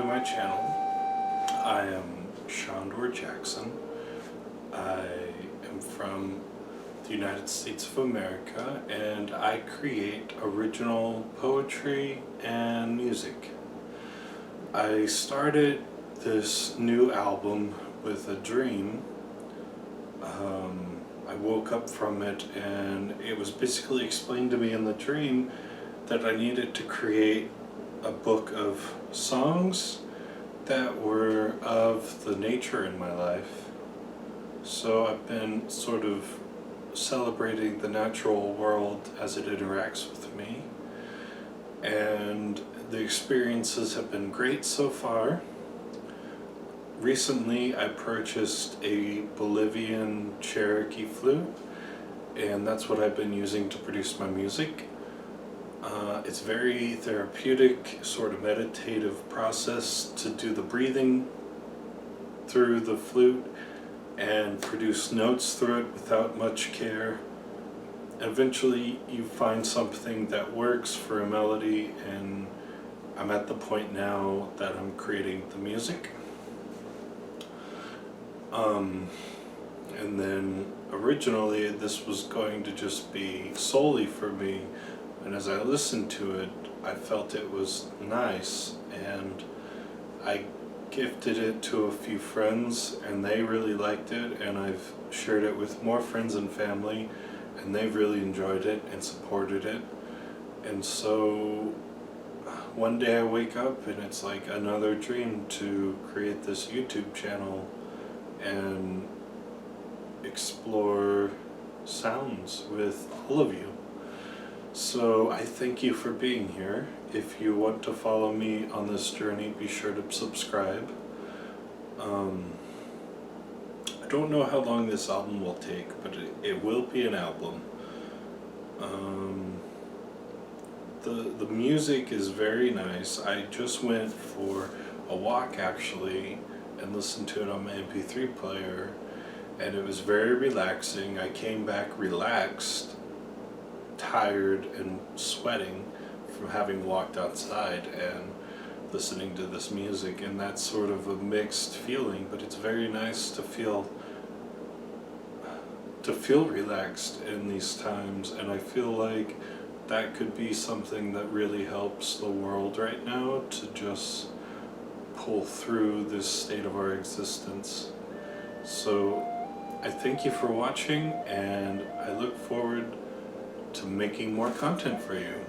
my channel. I am Shondor Jackson. I am from the United States of America, and I create original poetry and music. I started this new album with a dream. I woke up from it and it was basically explained to me in the dream that I needed to create a book of songs that were of the nature in my life. So I've been sort of celebrating the natural world as it interacts with me, and the experiences have been great so far. Recently I purchased a Bolivian Cherokee flute, and that's what I've been using to produce my music. It's very therapeutic, sort of meditative process to do the breathing through the flute and produce notes through it without much care. Eventually you find something that works for a melody, and I'm at the point now that I'm creating the music. And then originally this was going to just be solely for me, and as I listened to it I felt it was nice, and I gifted it to a few friends and they really liked it, and I've shared it with more friends and family and they've really enjoyed it and supported it. And so one day I wake up and it's like another dream to create this YouTube channel and explore sounds with all of you. So I thank you for being here. If you want to follow me on this journey, be sure to subscribe. I don't know how long this album will take, but it will be an album. The music is very nice. I just went for a walk actually and listened to it on my MP3 player, and it was very relaxing. I came back relaxed, tired and sweating from having walked outside and listening to this music, and that's sort of a mixed feeling, but it's very nice to feel relaxed in these times. And I feel like that could be something that really helps the world right now to just pull through this state of our existence. So I thank you for watching, and I look forward to making more content for you.